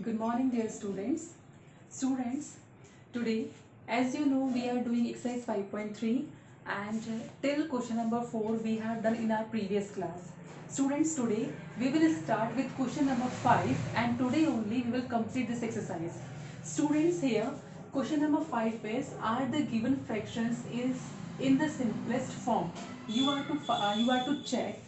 Good morning, dear students. Students, today, as you know, we are doing exercise 5.3 and till question number 4 we have done in our previous class. Students, today we will start with question number 5 and today only we will complete this exercise. Students, here question number 5 is, are the given fractions is in the simplest form? You are to check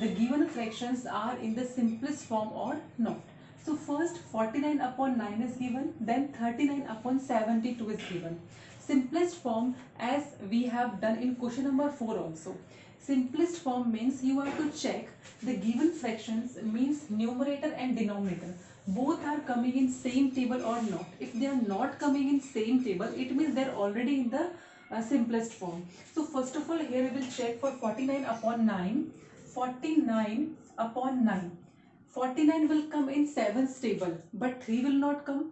the given fractions are in the simplest form or not. So first 49 upon 9 is given, then 39 upon 72 is given. Simplest form, as we have done in question number 4 also. Simplest form means you have to check the given fractions means numerator and denominator. Both are coming in same table or not. If they are not coming in same table, it means they are already in the simplest form. So first of all, here we will check for 49 upon 9. 49 upon 9. 49 will come in 7th table, but 3 will not come,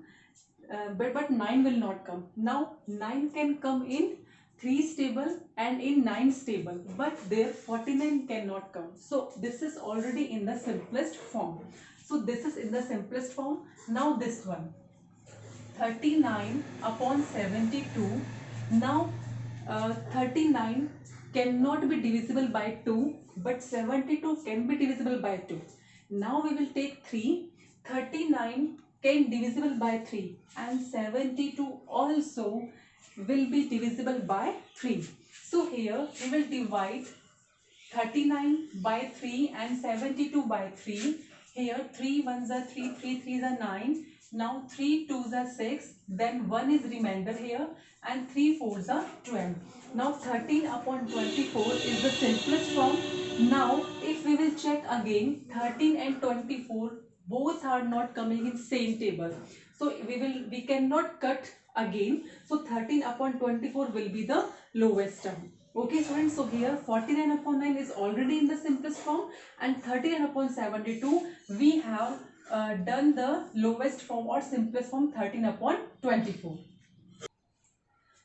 but 9 will not come. Now 9 can come in 3's table and in 9's table, but there 49 cannot come. So this is already in the simplest form. So this is in the simplest form. Now this one, 39 upon 72. Now 39 cannot be divisible by 2, but 72 can be divisible by 2. Now we will take 3. 39 can divisible by 3 and 72 also will be divisible by 3. So here we will divide 39 by 3 and 72 by 3. Here 3 ones are 3, 3 threes are 9. Now 3 twos are 6, then 1 is remainder here and 3 fours are 12. Now 13 upon 24 is the simplest form. Now if we will check again, 13 and 24 both are not coming in same table. So we cannot cut again. So 13 upon 24 will be the lowest term. Okay students, so here 49 upon 9 is already in the simplest form and 39 upon 72 we have done the lowest form or simplest form, 13 upon 24.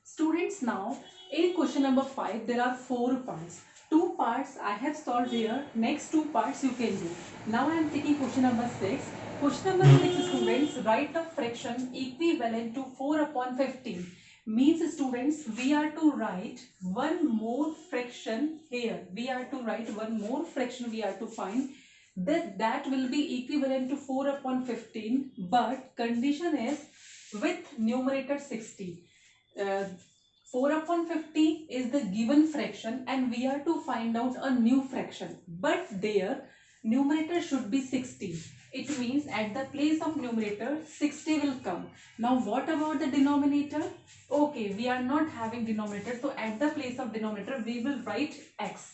Students, now in question number 5 there are 4 parts. 2 parts I have solved here, next 2 parts you can do. Now I am taking question number 6. Question number 6, students, write a fraction equivalent to 4 upon 15. Means students, we are to write one more fraction here. We are to write one more fraction, we are to find that will be equivalent to 4 upon 15, but condition is with numerator 60. 4 upon 50 is the given fraction and we are to find out a new fraction, but their numerator should be 60. It means at the place of numerator 60 will come. Now what about the denominator? Okay, we are not having denominator, so at the place of denominator we will write x.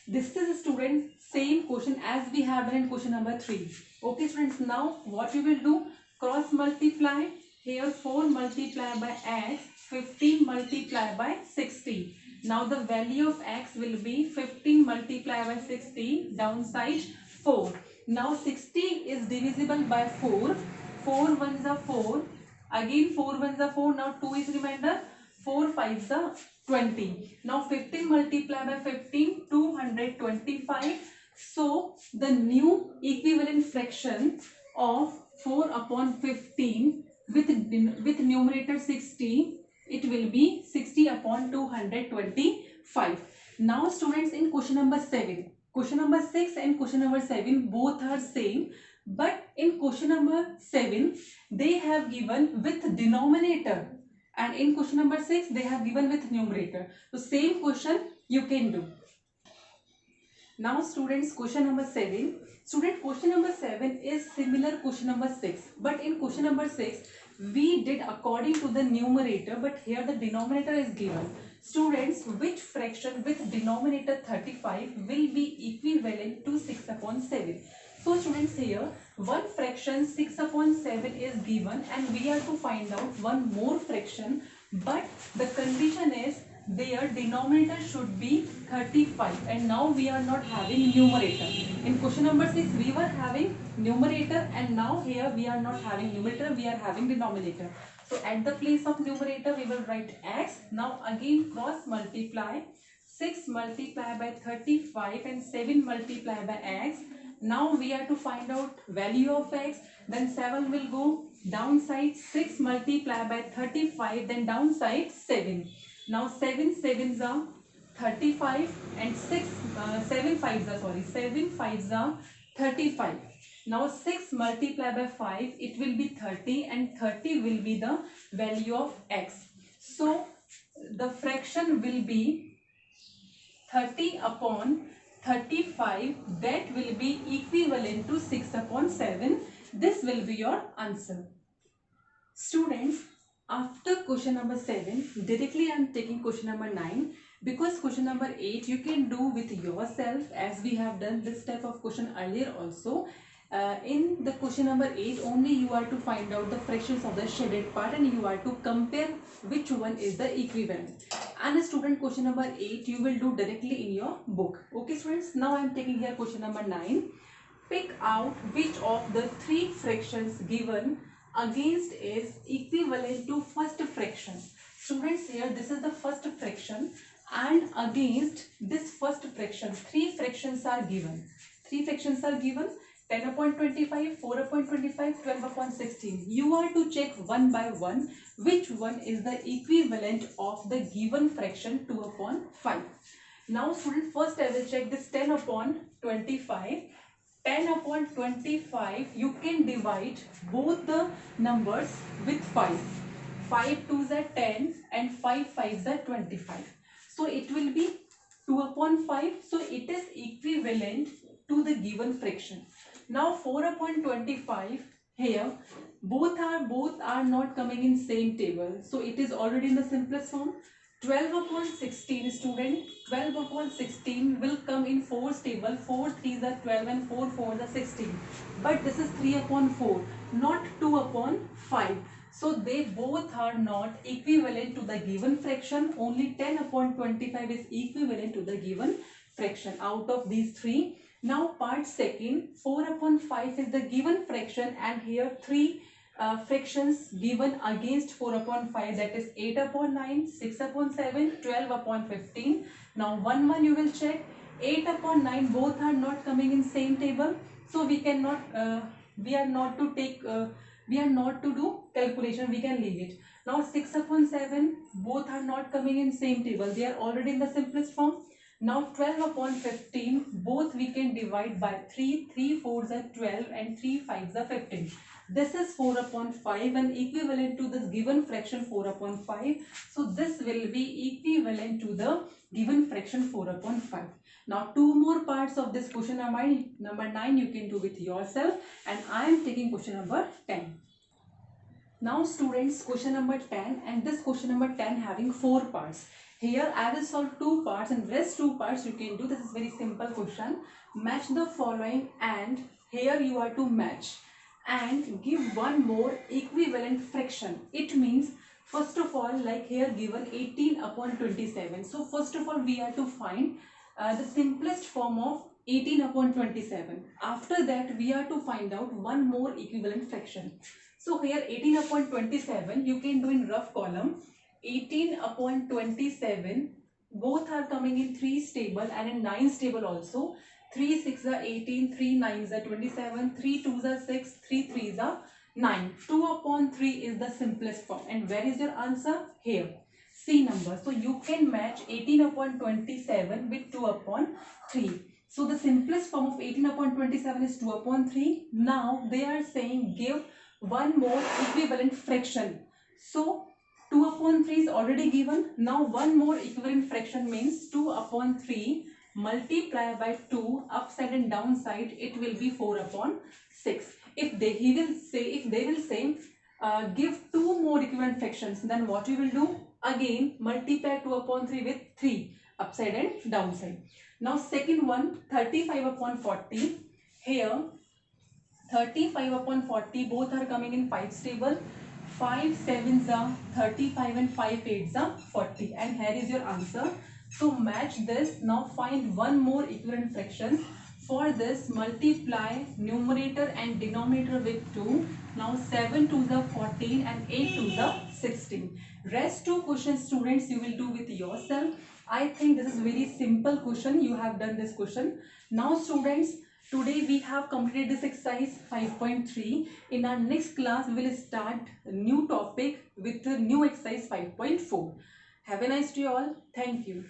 This is, student, same question as we have done in question number 3. Okay students, now what we will do, cross multiply. Here 4 multiplied by x, 15 multiplied by 60. Now the value of x will be 15 multiplied by 60, downside 4. Now 60 is divisible by 4. 4 ones are 4. Again 4 ones are 4. Now 2 is remainder. 4 fives are 20. Now 15 multiplied by 15, 225. So the new equivalent fraction of 4 upon 15 with numerator 60, it will be 60 upon 225. Now students, in question number 7, question number 6 and question number 7 both are same, but in question number 7 they have given with denominator and in question number 6 they have given with numerator. So same question you can do. Now students, question number 7. Student, question number 7 is similar question number 6, but in question number 6 we did according to the numerator, but here the denominator is given. Students, which fraction with denominator 35 will be equivalent to 6 upon 7? So students, here one fraction 6 upon 7 is given and we are to find out one more fraction, but the condition is their denominator should be 35 and now we are not having numerator. In question number 6 we were having numerator and now here we are not having numerator, we are having denominator. So at the place of numerator we will write x. Now again cross multiply. 6 multiplied by 35 and 7 multiplied by x. Now we are to find out value of x. Then 7 will go downside. 6 multiply by 35. Then downside 7. Now 7 sevens are 35 and 7 fives are 35. Now 6 multiply by 5, it will be 30 and 30 will be the value of x. So the fraction will be 30 upon 35, that will be equivalent to 6 upon 7. This will be your answer. Students, after question number 7, directly I am taking question number 9, because question number 8 you can do with yourself, as we have done this type of question earlier also. In the question number 8 only you are to find out the fractions of the shaded part and you are to compare which one is the equivalent. And student, question number 8 you will do directly in your book. Okay students, now I am taking here question number 9. Pick out which of the 3 fractions given against is equivalent to first fraction. Students, here this is the first fraction and against this first fraction 3 fractions are given. 3 fractions are given: 10 upon 25, 4 upon 25, 12 upon 16. You are to check one by one which one is the equivalent of the given fraction 2 upon 5. Now student, first I will check this 10 upon 25. 10 upon 25, you can divide both the numbers with 5. 5 2s are 10 and 5 5s are 25. So it will be 2 upon 5. So it is equivalent to the given fraction. Now 4 upon 25, here both are not coming in same table. So it is already in the simplest form. 12 upon 16, student, 12 upon 16 will come in 4's table. 4 3s are 12 and 4 4s are 16. But this is 3 upon 4, not 2 upon 5. So they both are not equivalent to the given fraction. Only 10 upon 25 is equivalent to the given fraction out of these 3. Now part second, 4 upon 5 is the given fraction and here 3 fractions given against 4 upon 5, that is 8 upon 9, 6 upon 7, 12 upon 15. Now one you will check. 8 upon 9 both are not coming in same table. So we cannot, we are not to do calculation, we can leave it. Now 6 upon 7 both are not coming in same table, they are already in the simplest form. Now 12 upon 15 both we can divide by 3. 3 4s are 12 and 3 5s are 15. This is 4 upon 5 and equivalent to this given fraction 4 upon 5. So this will be equivalent to the given fraction 4 upon 5. Now 2 more parts of this question number 9 you can do with yourself, and I am taking question number 10. Now students, question number 10, and this question number 10 having 4 parts. Here I will solve 2 parts and rest 2 parts you can do. This is very simple question. Match the following, and here you are to match and give one more equivalent fraction. It means first of all, like here given 18 upon 27. So first of all we are to find the simplest form of 18 upon 27. After that we are to find out one more equivalent fraction. So here 18 upon 27 you can do in rough column. 18 upon 27 both are coming in 3's table and in 9's table also. 3 6 are 18, 3 9s are 27, 3 2s are 6, 3 3s are 9. 2 upon 3 is the simplest form. And where is your answer? Here. C number. So you can match 18 upon 27 with 2 upon 3. So the simplest form of 18 upon 27 is 2 upon 3. Now they are saying give one more equivalent fraction. So 2 upon 3 is already given. Now one more equivalent fraction means 2 upon 3 multiply by 2 upside and downside, it will be 4 upon 6. If they will say give 2 more equivalent fractions, then what you will do? Again multiply 2 upon 3 with 3 upside and downside. Now second one, 35 upon 40. Here 35 upon 40 both are coming in 5's table. 5 7s are 35 and 5 8s are 40, and here is your answer. So match this. Now find one more equivalent fraction. For this multiply numerator and denominator with 2. Now 7 2s are 14 and 8 2s are 16. Rest 2 questions students you will do with yourself. I think this is very simple question. You have done this question. Now students, Today we have completed this exercise 5.3. In our next class, we will start a new topic with a new exercise 5.4. Have a nice day all. Thank you.